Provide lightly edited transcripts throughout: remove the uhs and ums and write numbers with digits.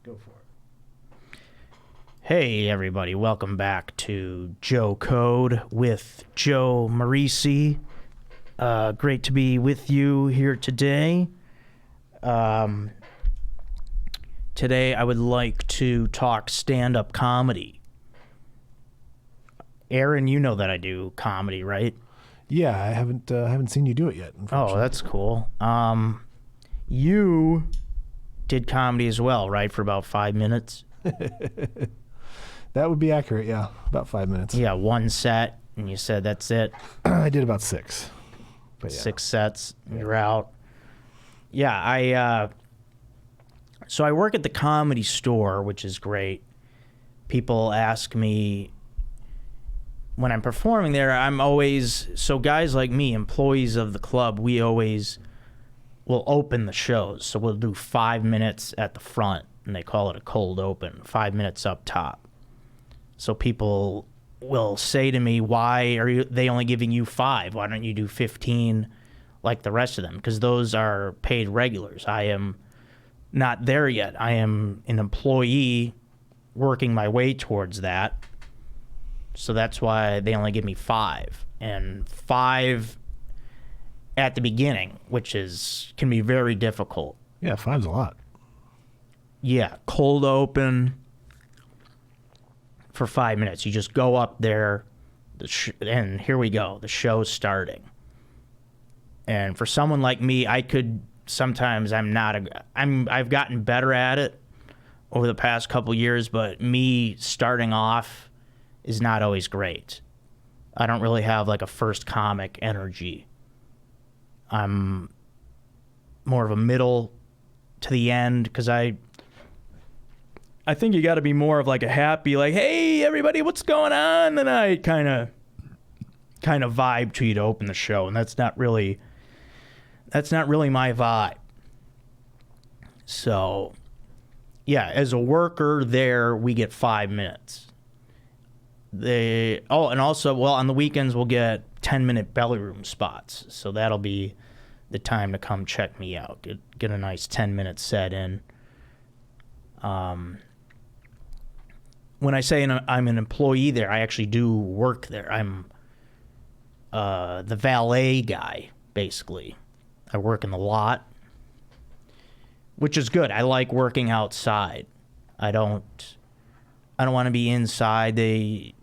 Go for it. Hey everybody, welcome back to Joe Code with Joe Marrese. Great to be with you here today. Today I would like to talk stand-up comedy. Aaron, you know that I do comedy, right? Yeah, I haven't seen you do it yet. Oh, that's cool. You did comedy as well, right? For about 5 minutes? That would be accurate, yeah. About 5 minutes. Yeah, one set, and you said that's it. I did about 6. But yeah. 6 sets, and you're out. Yeah, so I work at the Commie Store, which is great. People ask me when I'm performing there, so guys like me, employees of the club, we always will open the shows. So we'll do 5 minutes at the front, and they call it a cold open, 5 minutes up top. So people will say to me, why are they only giving you 5? Why don't you do 15 like the rest of them? Because those are paid regulars. I am not there yet. I am an employee working my way towards that. So that's why they only give me 5. And 5 at the beginning, which can be very difficult. Yeah, 5's a lot. Yeah, cold open for 5 minutes. You just go up there, and here we go. The show's starting. And for someone like me, I've gotten better at it over the past couple years, but me starting off is not always great. I don't really have like a first comic energy. I'm more of a middle to the end, because I think you got to be more of like a happy, like, hey everybody, what's going on? And I kind of vibe to you to open the show, and that's not really my vibe. So yeah, as a worker there, we get 5 minutes. And also, well, on the weekends we'll get 10-minute belly room spots. So that'll be the time to come check me out. Get a nice 10-minute set in. When I say I'm an employee there, I actually do work there. I'm the valet guy, basically. I work in the lot, which is good. I like working outside. I don't want to be inside. They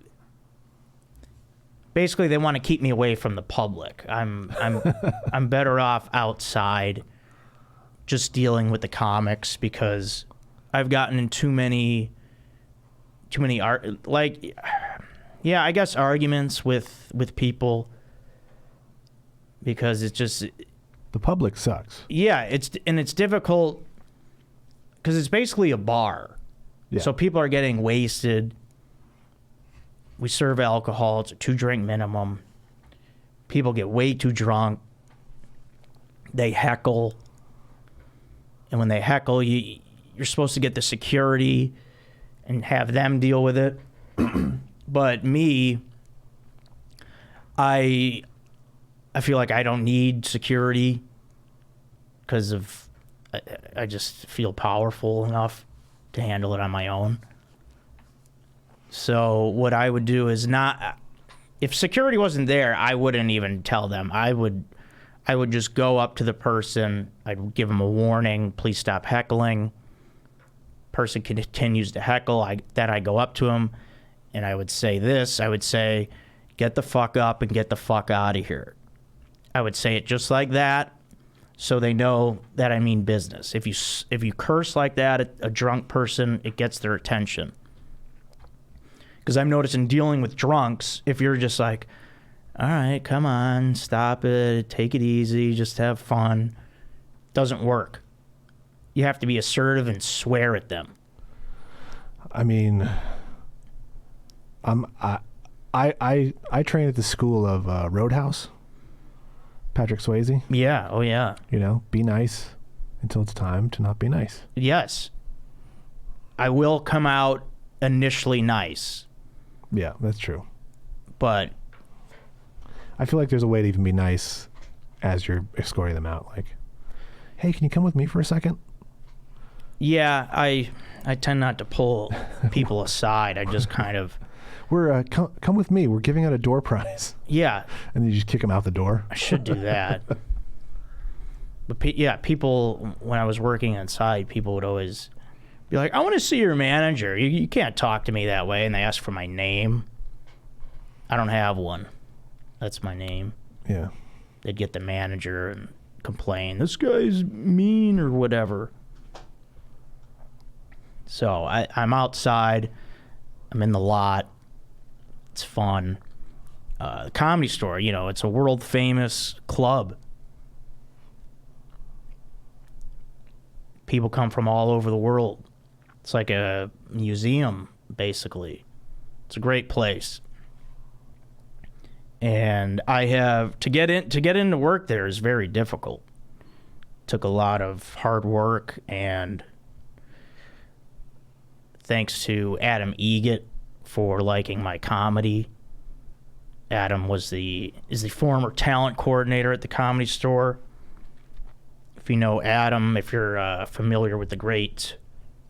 want to keep me away from the public. I'm better off outside, just dealing with the comics, because I've gotten in too many I guess arguments with people, because it's just the public sucks. Yeah, it's difficult because it's basically a bar. Yeah. So people are getting wasted. We serve alcohol. It's a 2-drink minimum. People get way too drunk. They heckle. And when they heckle, you're supposed to get the security and have them deal with it. But me, I feel like I don't need security, because I just feel powerful enough to handle it on my own. So what I would do is if security wasn't there, I wouldn't even tell them. I would just go up to the person. I'd give them a warning. Please stop heckling. Person continues to heckle. Then I go up to him, and I would say this. I would say, get the fuck up and get the fuck out of here. I would say it just like that, so they know that I mean business. If you curse like that at a drunk person, it gets their attention. Because I'm noticing dealing with drunks, if you're just like, all right, come on, stop it, take it easy, just have fun, doesn't work. You have to be assertive and swear at them. I mean, I train at the school of Roadhouse. Patrick Swayze. Yeah. Oh yeah. Be nice until it's time to not be nice. Yes. I will come out initially nice. Yeah, that's true. But I feel like there's a way to even be nice as you're escorting them out. Like, hey, can you come with me for a second? Yeah, I tend not to pull people aside. I just kind of... We're come with me. We're giving out a door prize. Yeah. And then you just kick them out the door. I should do that. But people, when I was working inside, people would always be like, I want to see your manager. You can't talk to me that way. And they ask for my name. I don't have one. That's my name. Yeah. They'd get the manager and complain, this guy's mean or whatever. So I'm outside. I'm in the lot. It's fun. The Comedy Store, it's a world famous club. People come from all over the world. It's like a museum, basically. It's a great place. And to get into work there is very difficult. Took a lot of hard work, and thanks to Adam Egett for liking my comedy. Adam is the former talent coordinator at the Comedy Store. If you know Adam, if you're familiar with the great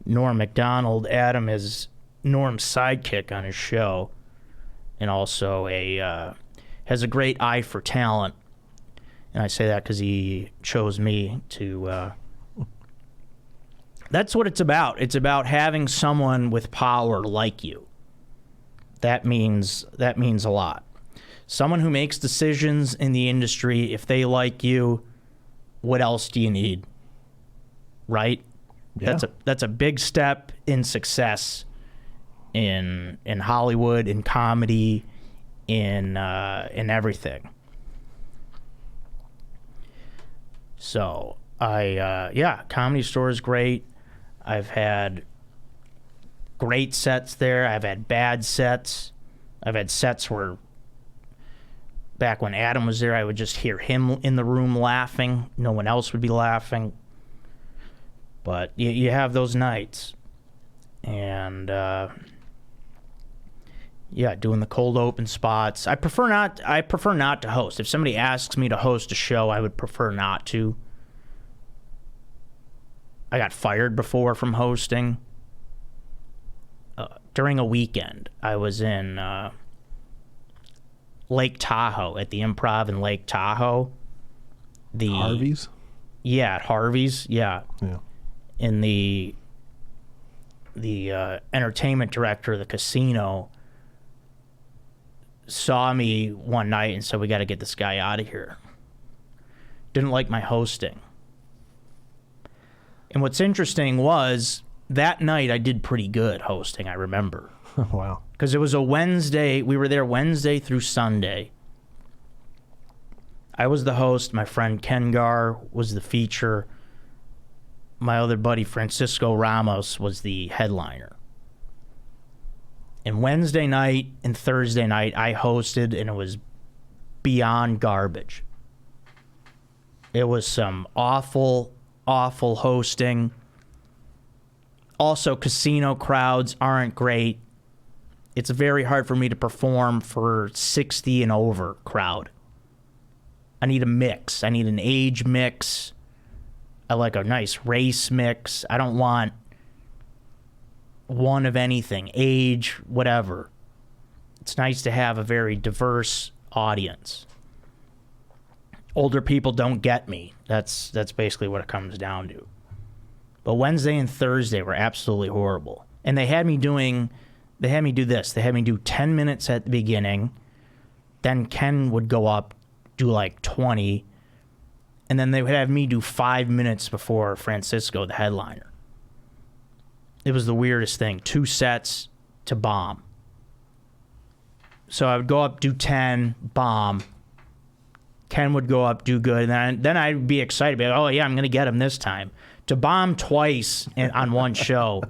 Norm Macdonald, Adam is Norm's sidekick on his show, and also has a great eye for talent. And I say that because he chose me to... That's what it's about. It's about having someone with power like you. That means a lot. Someone who makes decisions in the industry, if they like you, what else do you need? Right? Yeah. That's a big step in success in Hollywood, in comedy, in everything. So Comedy Store is great. I've had great sets there. I've had bad sets. I've had sets where back when Adam was there, I would just hear him in the room laughing. No one else would be laughing. But you have those nights. And doing the cold open spots. I prefer not to host. If somebody asks me to host a show, I would prefer not to. I got fired before from hosting. During a weekend, I was in Lake Tahoe, at the Improv in Lake Tahoe. Harvey's? Yeah, at Harvey's, yeah. Yeah. And the entertainment director of the casino saw me one night and said, we got to get this guy out of here. Didn't like my hosting. And what's interesting was that night I did pretty good hosting, I remember. Wow. Because it was a Wednesday. We were there Wednesday through Sunday. I was the host. My friend Ken Gar was the feature. My other buddy Francisco Ramos was the headliner. And Wednesday night and Thursday night I hosted, and it was beyond garbage. It was some awful hosting. Also, casino crowds aren't great. It's very hard for me to perform for 60 and over crowd. I need a mix. I need an age mix. I like a nice race mix. I don't want one of anything, age, whatever. It's nice to have a very diverse audience. Older people don't get me. That's basically what it comes down to. But Wednesday and Thursday were absolutely horrible. And they had me do this. They had me do 10 minutes at the beginning. Then Ken would go up, do like 20. And then they would have me do 5 minutes before Francisco, the headliner. It was the weirdest thing. 2 sets to bomb. So I would go up, do 10, bomb. Ken would go up, do good. And then I'd be excited. Be like, oh, yeah, I'm going to get him this time. To bomb twice on one show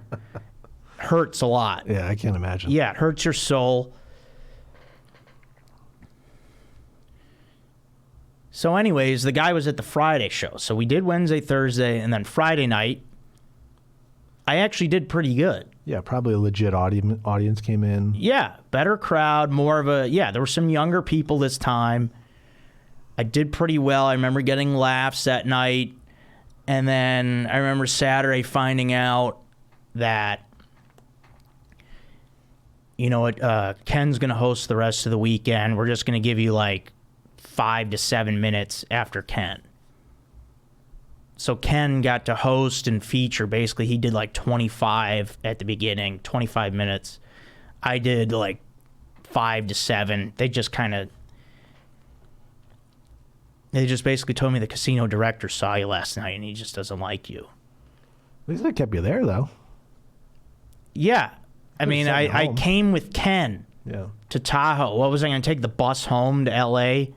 hurts a lot. Yeah, I can't imagine. Yeah, it hurts your soul. So anyways, the guy was at the Friday show. So we did Wednesday, Thursday, and then Friday night, I actually did pretty good. Yeah, probably a legit audience came in. Yeah, better crowd, more of a... Yeah, there were some younger people this time. I did pretty well. I remember getting laughs that night. And then I remember Saturday finding out that, you know what, Ken's going to host the rest of the weekend. We're just going to give you like 5 to 7 minutes after Ken. So Ken got to host and feature. Basically, he did like 25 at the beginning, 25 minutes. I did like 5 to 7. They just basically told me the casino director saw you last night and he just doesn't like you. At least they kept you there, though. Yeah. I mean, I came with Ken to Tahoe. What was I going to take the bus home to L.A.?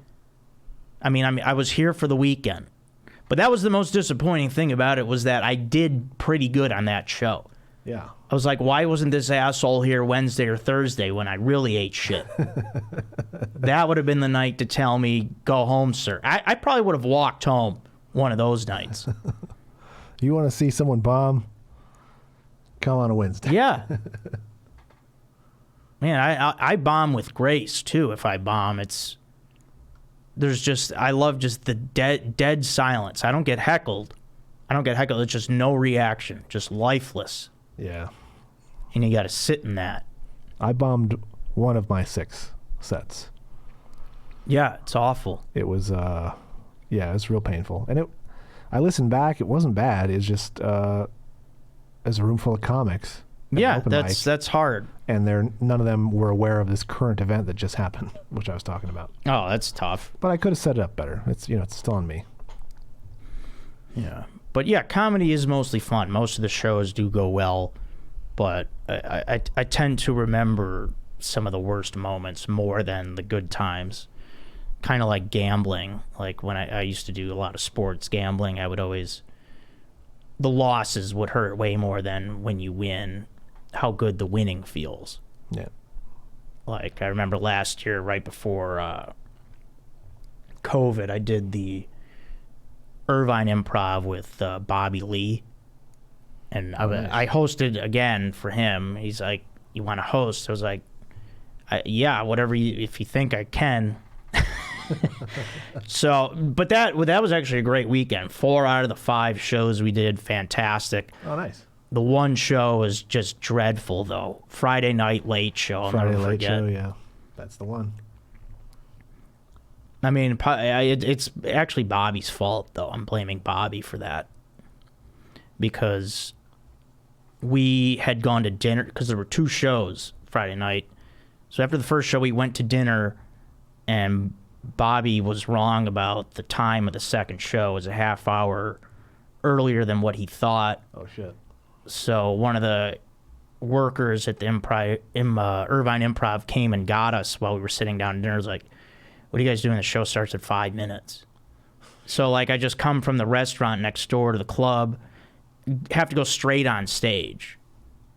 I mean, I was here for the weekend. But that was the most disappointing thing about it, was that I did pretty good on that show. Yeah. I was like, why wasn't this asshole here Wednesday or Thursday when I really ate shit? That would have been the night to tell me, go home, sir. I probably would have walked home one of those nights. You want to see someone bomb? Come on a Wednesday. Yeah. Man, I bomb with grace, too, if I bomb. I love just the dead silence. I don't get heckled. It's just no reaction, just lifeless. Yeah. And you got to sit in that. I bombed one of my 6 sets. Yeah, it's awful. It was, it was real painful. And I listened back. It wasn't bad. It's just, as a room full of comics. Yeah, that's hard. And none of them were aware of this current event that just happened, which I was talking about. Oh, that's tough. But I could have set it up better. It's still on me. Yeah. But yeah, comedy is mostly fun. Most of the shows do go well, but I tend to remember some of the worst moments more than the good times. Kind of like gambling. Like when I used to do a lot of sports gambling, the losses would hurt way more than when you win, how good the winning feels. Yeah. Like I remember last year, right before COVID, I did the Irvine Improv with Bobby Lee, and nice. I hosted again for him. He's like, "You want to host?" I was like, "Yeah, whatever. If you think I can." So, but that was actually a great weekend. 4 out of the 5 shows we did, fantastic. Oh, nice. The one show was just dreadful, though. Friday night late show. I'll Friday never late forget. show, yeah, that's the one. I mean, it's actually Bobby's fault, though. I'm blaming Bobby for that. Because we had gone to dinner, because there were 2 shows Friday night. So after the first show, we went to dinner, and Bobby was wrong about the time of the second show. It was a half hour earlier than what he thought. Oh, shit. So one of the workers at the Irvine Improv came and got us while we were sitting down at dinner. It was like, what are you guys doing? The show starts at 5 minutes. So, like, I just come from the restaurant next door to the club, have to go straight on stage.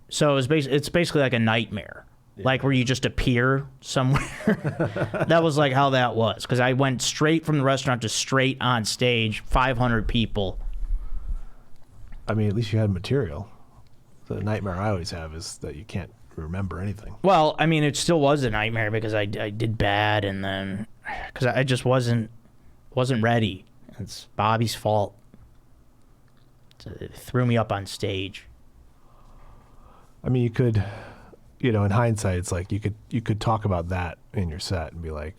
So it's basically like a nightmare, like where you just appear somewhere. That was like how that was, because I went straight from the restaurant to straight on stage, 500 people. I mean, at least you had material. The nightmare I always have is that you can't remember anything. Well, I mean, it still was a nightmare because I did bad, and then because I just wasn't ready. It's Bobby's fault. It threw me up on stage. I mean, you could, in hindsight, it's like you could talk about that in your set and be like,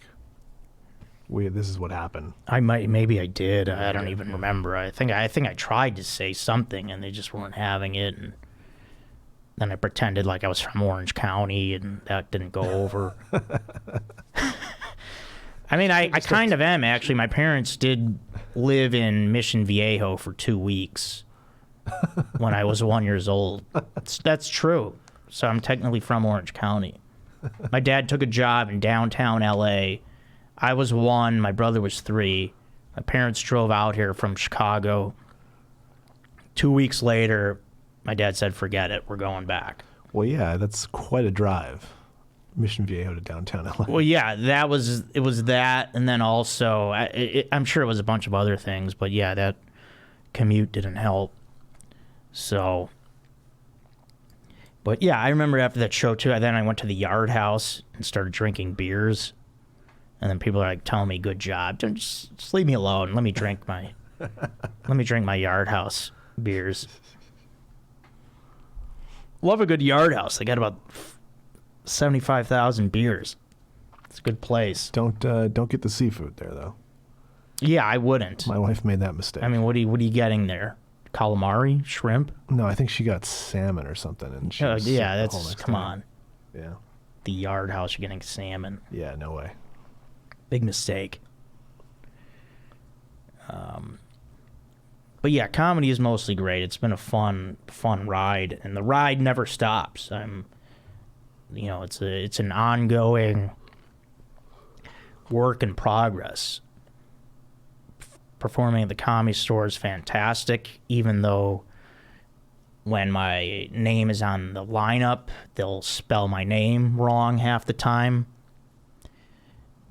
this is what happened. Maybe I did. I don't even remember. I think I tried to say something and they just weren't having it, and then I pretended like I was from Orange County, and that didn't go over. I mean, I kind of am, actually. My parents did live in Mission Viejo for 2 weeks when I was 1 year old. That's true. So I'm technically from Orange County. My dad took a job in downtown L.A. I was 1. My brother was 3. My parents drove out here from Chicago. 2 weeks later, my dad said, forget it. We're going back. Well, yeah, that's quite a drive. Mission Viejo to downtown LA. Well, yeah, it was that, and then also, I'm sure it was a bunch of other things, but yeah, that commute didn't help. So, but yeah, I remember after that show too, then I went to the Yard House and started drinking beers, and then people are like telling me, good job, just leave me alone, let me drink my Let me drink my Yard House beers. Love a good Yard House. They got about 75,000 beers. It's a good place. Don't get the seafood there though. Yeah, I wouldn't. My wife made that mistake. I mean, what are you getting there? Calamari, shrimp? No, I think she got salmon or something, and she was sick yeah, the whole that's next come day. on. Yeah. The Yard House, you're getting salmon. Yeah, no way. Big mistake. But yeah, comedy is mostly great. It's been a fun ride, and the ride never stops. It's an ongoing work in progress. Performing at the Commie Store is fantastic, even though when my name is on the lineup, they'll spell my name wrong half the time.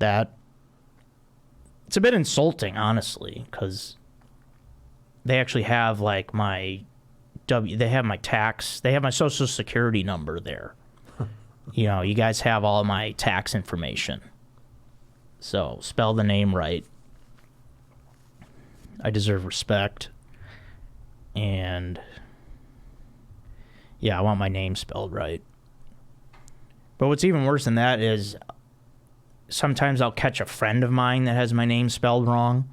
It's a bit insulting, honestly, because they actually have like they have my social security number there. You guys have all my tax information. So spell the name right. I deserve respect. And yeah, I want my name spelled right. But what's even worse than that is sometimes I'll catch a friend of mine that has my name spelled wrong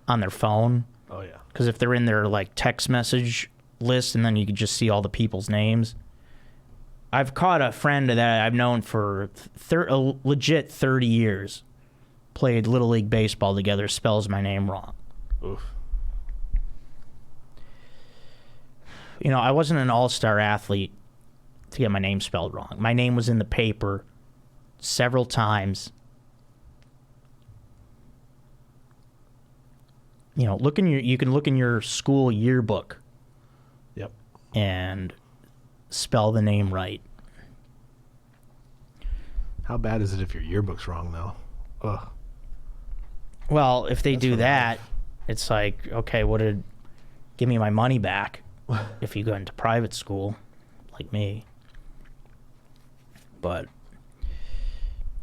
on their phone. Oh yeah. Because if they're in their like text message list, and then you can just see all the people's names. I've caught a friend that I've known for a legit 30 years. Played Little League Baseball together, spells my name wrong. Oof. I wasn't an all-star athlete to get my name spelled wrong. My name was in the paper several times. You can look in your school yearbook. Yep. And spell the name right. How bad is it if your yearbook's wrong though? Ugh. Well, if they do for that, life. it's like, okay, give me my money back if you go into private school like me. But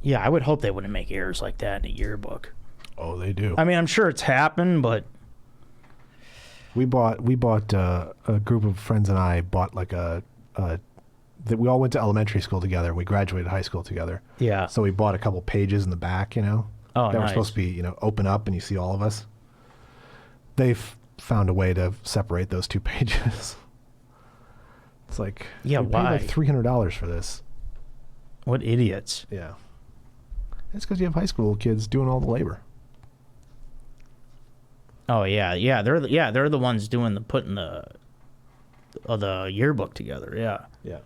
yeah, I would hope they wouldn't make errors like that in a yearbook. Oh, they do. I mean, I'm sure it's happened, but we bought a group of friends and I bought like that we all went to elementary school together. We graduated high school together. yeah. So we bought a couple pages in the back, Oh, that were nice. supposed to be, open up and you see all of us. They've found a way to separate those two pages. It's like, Yeah, we paid why? like $300 for this. What idiots. Yeah. It's because you have high school kids doing all the labor. Oh yeah. They're the ones putting the yearbook together. Yeah. Yeah.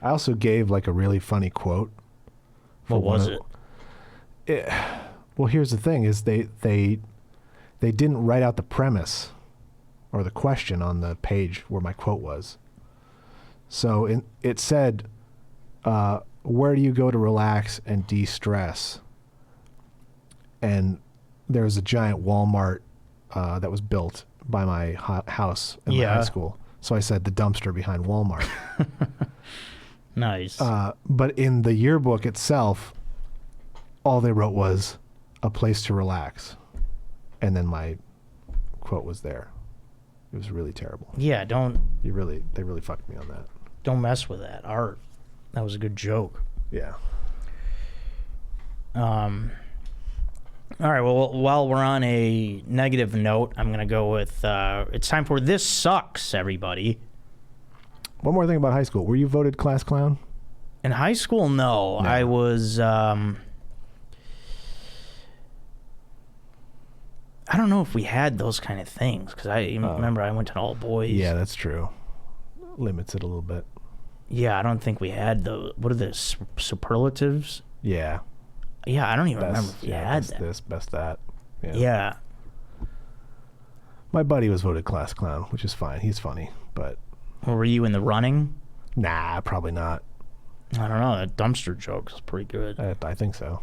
I also gave like a really funny quote. What was it? Well, here's the thing: is they didn't write out the premise or the question on the page where my quote was. So it said, "Where do you go to relax and de-stress?" And there was a giant Walmart that was built by my house in my high school. So I said the dumpster behind Walmart. Nice. But in the yearbook itself, all they wrote was a place to relax. And then my quote was there. It was really terrible. Yeah, They really fucked me on that. don't mess with that art. That was a good joke. Yeah. All right, well, while we're on a negative note, I'm going to go with it's time for This Sucks, everybody. One more thing about high school. Were you voted class clown? In high school, no. I was, I don't know if we had those kind of things, because I remember I went to all boys. Yeah, that's true. Limits it a little bit. Yeah, I don't think we had those. What are the superlatives? Yeah. Yeah, I don't even remember Best, if we had best that. this, best that. Yeah. My buddy was voted class clown, which is fine. He's funny, but Well, were you in the running? nah, probably not. I don't know. That dumpster joke is pretty good. I think so.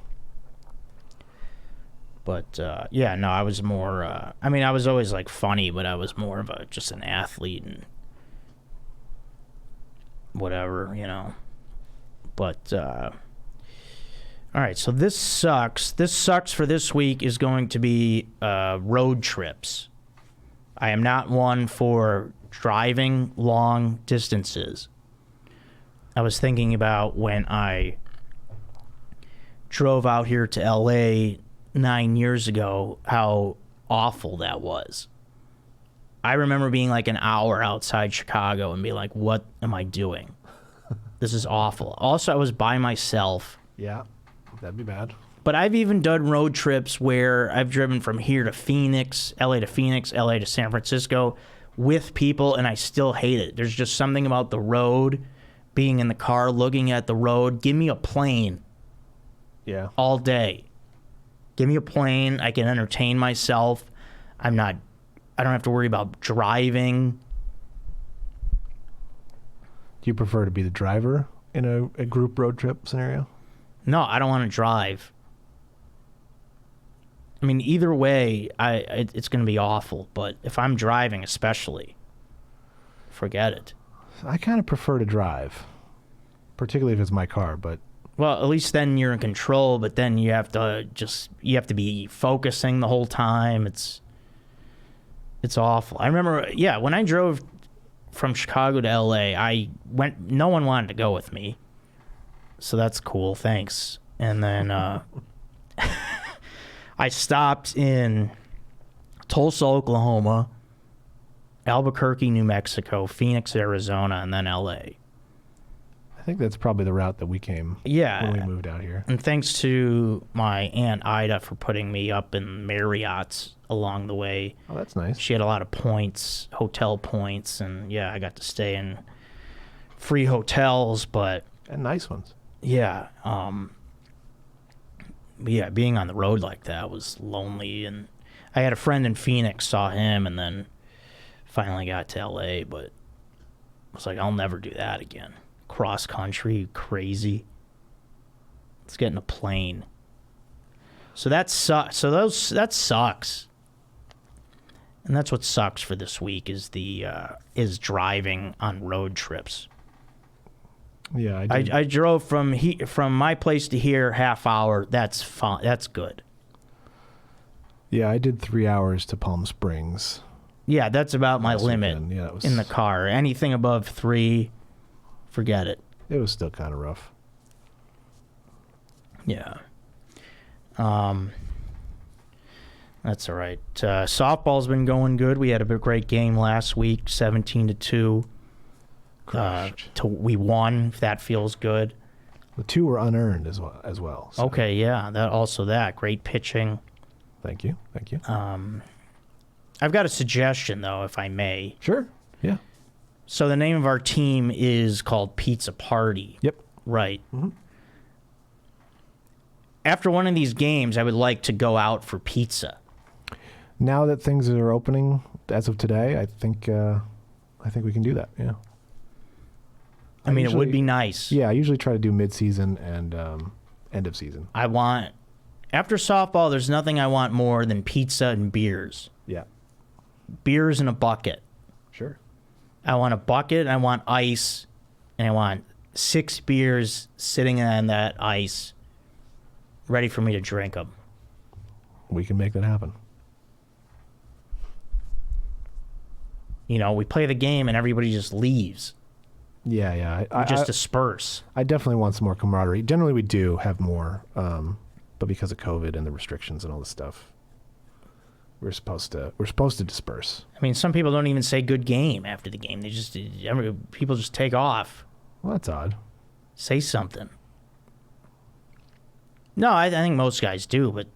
But, yeah, no, I was more, I mean, I was always, like, funny, but I was more of just an athlete and whatever, you know. But, all All right, so this sucks. This sucks for this week is going to be road trips. I am not one for driving long distances. I was thinking about when I drove out here to LA 9 years ago, how awful that was. I remember being like an hour outside Chicago and being like, what am I doing? This is awful. Also, I was by myself. Yeah, that'd be bad. But I've even done road trips where I've driven from here to Phoenix, LA to San Francisco with people, and I still hate it. There's just something about the road, being in the car, looking at the road. Give me a plane. Yeah. All day. Give me a plane. I can entertain myself. I don't have to worry about driving. Do you prefer to be the driver in a group road trip scenario? No, I don't want to drive. I mean, either way, it's going to be awful. But if I'm driving especially, forget it. I kind of prefer to drive, particularly if it's my car, but... Well, at least then you're in control, but then you have to be focusing the whole time. It's awful. I remember, when I drove from Chicago to LA, no one wanted to go with me. So that's cool, thanks. And then I stopped in Tulsa, Oklahoma, Albuquerque, New Mexico, Phoenix, Arizona, and then LA. I think that's probably the route that we came when we moved out here. And thanks to my Aunt Ida for putting me up in Marriott's along the way. Oh, that's nice. She had a lot of points, hotel points, and I got to stay in free hotels, but... And nice ones. Yeah. Being on the road like that was lonely, and I had a friend in Phoenix, saw him, and then finally got to LA, but I was like, I'll never do that again. Cross country, crazy. Let's get in a plane. So that sucks. That sucks. And that's what sucks for this week is driving on road trips. Yeah, I drove from my place to here half hour. That's fine. That's good. Yeah, I did 3 hours to Palm Springs. Yeah, that's about my limit in the car. Anything above 3, forget it. It was still kind of rough. Yeah. That's all right. Softball's been going good. We had a great game last week, 17-2. We won, if that feels good. The 2 were unearned as well. So. Okay, yeah, that great pitching. Thank you. I've got a suggestion, though, if I may. Sure, yeah. So the name of our team is called Pizza Party. Yep. Right. Mm-hmm. After one of these games, I would like to go out for pizza. Now that things are opening, as of today, I think we can do that, yeah. I mean, it would be nice. Yeah, I usually try to do mid-season and end of season. After softball, there's nothing I want more than pizza and beers. Yeah. Beers in a bucket. Sure. I want a bucket, I want ice, and I want 6 beers sitting on that ice, ready for me to drink them. We can make that happen. We play the game and everybody just leaves. Yeah. We just disperse. I definitely want some more camaraderie. Generally, we do have more, but because of COVID and the restrictions and all this stuff, we're supposed to disperse. I mean, some people don't even say good game after the game. People just take off. Well, that's odd. Say something. No, I think most guys do, but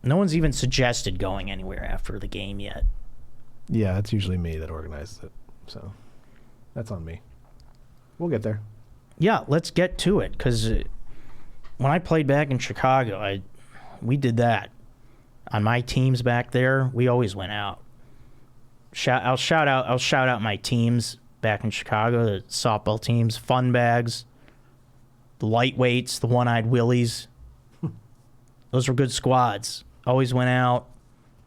no one's even suggested going anywhere after the game yet. Yeah, it's usually me that organizes it, so that's on me. We'll get there. Yeah, let's get to it, because when I played back in Chicago, we did that. On my teams back there, we always went out. I'll shout out my teams back in Chicago, the softball teams, Fun Bags, the Lightweights, the One-Eyed Willies. Those were good squads. Always went out,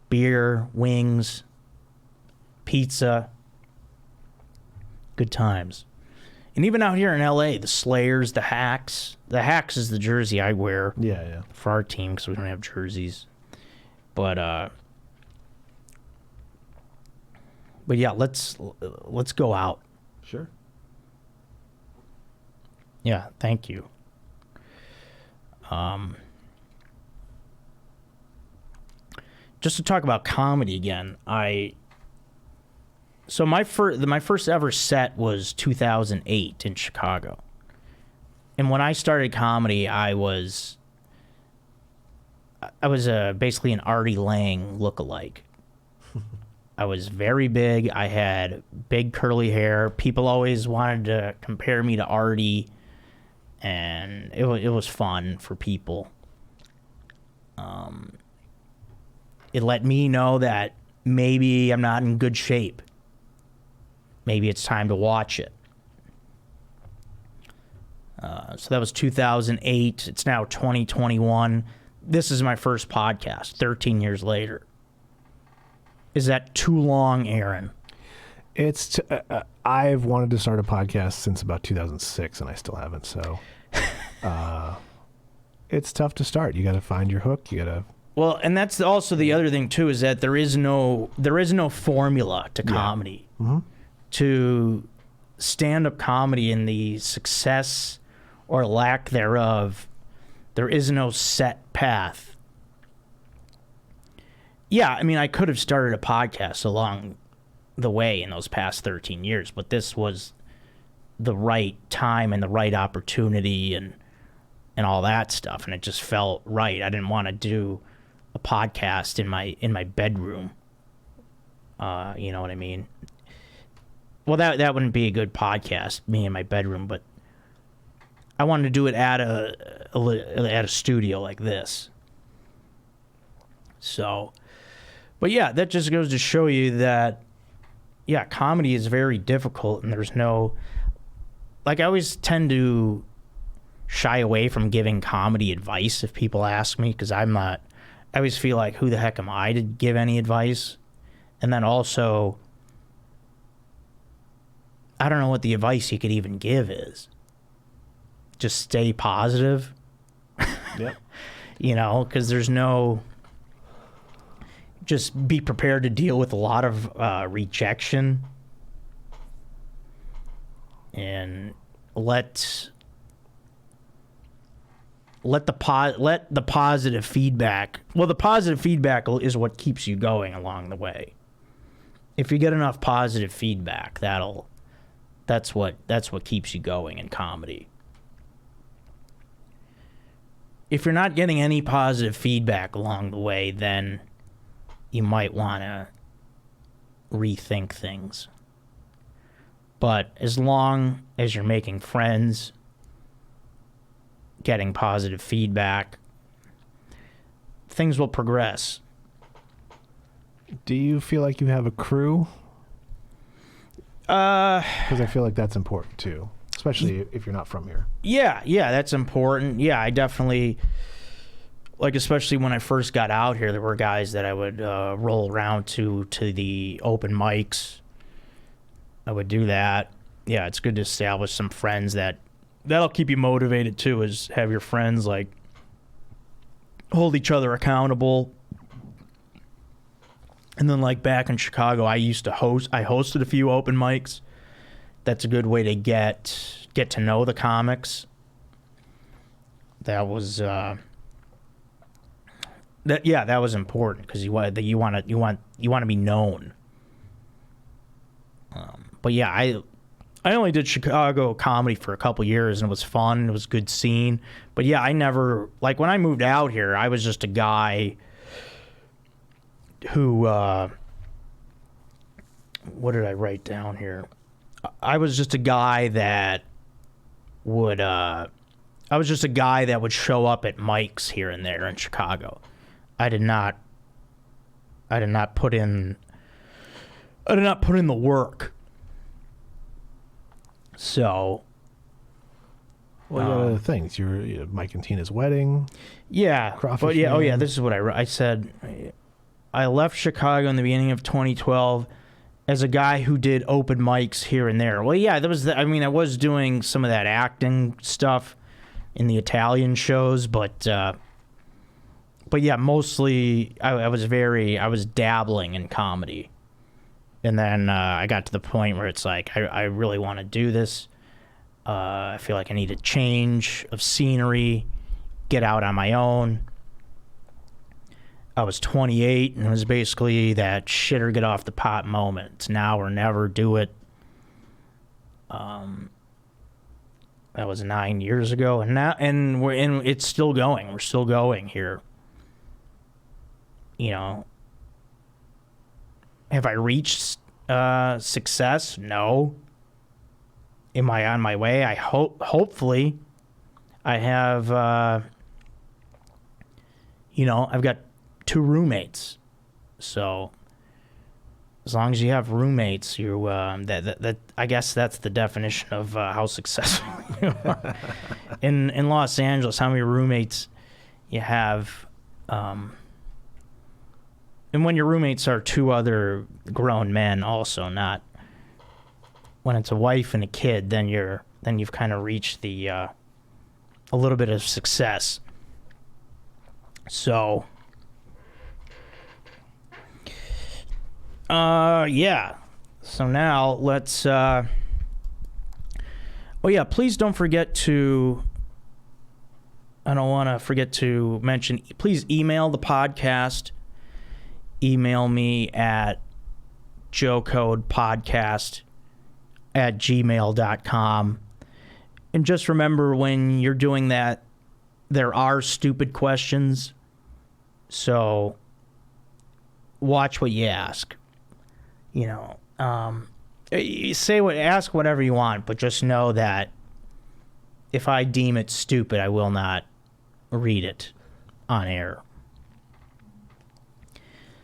beer, wings, pizza. Good times. And even out here in LA, the Slayers, the Hacks. The Hacks is the jersey I wear. Yeah. For our team because we don't have jerseys. But yeah, let's go out. Sure. Yeah, thank you. Just to talk about comedy again, so my first ever set was 2008 in Chicago. And when I started comedy, I was basically an Artie Lang lookalike. I was very big. I had big curly hair. People always wanted to compare me to Artie, and it was fun for people. It let me know that maybe I'm not in good shape. Maybe it's time to watch it. So that was 2008. It's now 2021. This is my first podcast, 13 years later. Is that too long, Aaron? It's I've wanted to start a podcast since about 2006, and I still haven't. So it's tough to start. You got to find your hook. You got to. Well, and that's also the other thing too, is that there is no formula to comedy. Yeah. Mm-hmm. To stand-up comedy and the success or lack thereof, there is no set path. Yeah, I mean, I could have started a podcast along the way in those past 13 years, but this was the right time and the right opportunity and all that stuff, and it just felt right. I didn't want to do a podcast in my bedroom. You know what I mean? Well, that wouldn't be a good podcast, me in my bedroom, but I wanted to do it at a studio like this. So, but yeah, that just goes to show you that, yeah, comedy is very difficult, and there's no, like, I always tend to shy away from giving comedy advice if people ask me, because I always feel like, who the heck am I to give any advice? And then also, I don't know what the advice you could even give is. Just stay positive. Yep. You know, because there's no... Just be prepared to deal with a lot of rejection. And let the positive feedback... Well, the positive feedback is what keeps you going along the way. If you get enough positive feedback, that's what keeps you going in comedy. If you're not getting any positive feedback along the way, then you might want to rethink things. But as long as you're making friends, getting positive feedback, things will progress. Do you feel like you have a crew? Because I feel like that's important too, especially if you're not from here. Yeah, that's important. Yeah, I definitely, like, especially when I first got out here, there were guys that I would roll around to the open mics. I would do that. Yeah, it's good to establish some friends that'll keep you motivated too, is have your friends, like, hold each other accountable. And then, like, back in Chicago, I hosted a few open mics. That's a good way to get to know the comics. That was that was important, because you want to be known. But yeah, I only did Chicago comedy for a couple years, and it was fun. It was a good scene. But yeah, I never, like, when I moved out here, I was just a guy who, what did I write down here? I was just a guy that would, show up at mics here and there in Chicago. I did not put in the work. So, well, you got other things. You were Mike and Tina's wedding. Yeah, Crawfish but yeah, Man. oh yeah, this is what I wrote. I said, I left Chicago in the beginning of 2012, as a guy who did open mics here and there. Well, yeah, I was doing some of that acting stuff in the Italian shows, but yeah, mostly I was dabbling in comedy. And then I got to the point where it's like, I really want to do this. I feel like I need a change of scenery, get out on my own. I was 28, and it was basically that shit or get off the pot moment. It's now or never, do it. That was 9 years ago, and it's still going. We're still going here. You know, have I reached success? No. Am I on my way? Hopefully, I have. I've got 2 roommates, so as long as you have roommates, you that I guess that's the definition of how successful you are. In Los Angeles, how many roommates you have, and when your roommates are 2 other grown men, also, not when it's a wife and a kid, then you've kind of reached the a little bit of success. So. Yeah. So now let's, please don't forget to, I don't want to forget to mention, please email the podcast. Email me at joecodepodcast@gmail.com. And just remember, when you're doing that, there are stupid questions. So watch what you ask. Ask whatever you want, but just know that if I deem it stupid, I will not read it on air.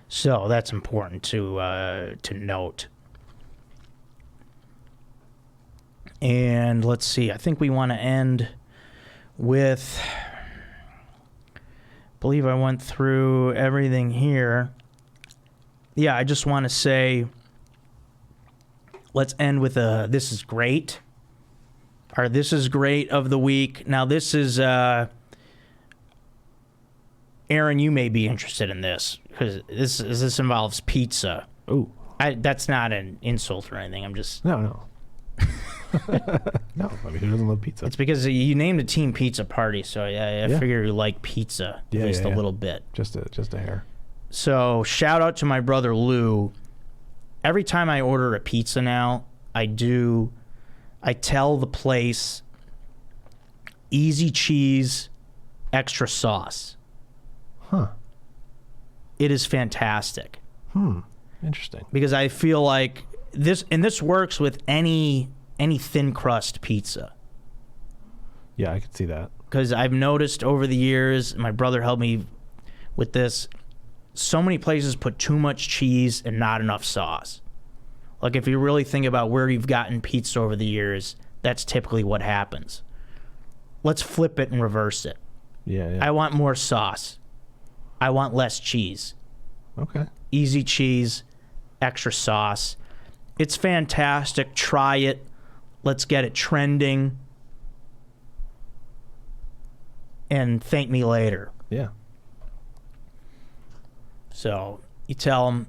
So that's important to note. And let's see. I think we want to end with. I believe I went through everything here. Yeah, I just want to say, let's end with a this is great. Our this is great of the week. Now, this is, Aaron, you may be interested in this, because this involves pizza. Ooh. That's not an insult or anything. I'm just... No. No, I mean, who doesn't love pizza? It's because you named a team pizza party, so I figure you like pizza, at least a little bit. Just a hair. So, shout out to my brother Lou. Every time I order a pizza now, I tell the place, easy cheese, extra sauce. Huh. It is fantastic. Interesting. Because I feel like this works with any thin crust pizza. Yeah, I could see that. Because I've noticed over the years, my brother helped me with this, so many places put too much cheese and not enough sauce. Like, if you really think about where you've gotten pizza over the years, that's typically what happens. Let's flip it and reverse it. Yeah. I want more sauce. I want less cheese. Okay. Easy cheese, extra sauce. It's fantastic. Try it. Let's get it trending. And thank me later. Yeah. So you tell them,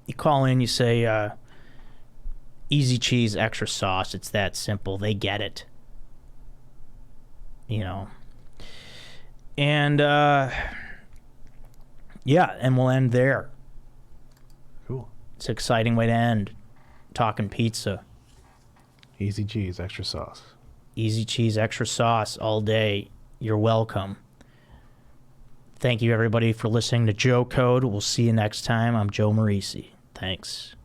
you call in, you say, easy cheese, extra sauce. It's that simple. They get it. And, and we'll end there. Cool. It's an exciting way to end. Talking pizza. Easy cheese, extra sauce. Easy cheese, extra sauce all day. You're welcome. Thank you, everybody, for listening to Joe Code. We'll see you next time. I'm Joe Marrese. Thanks.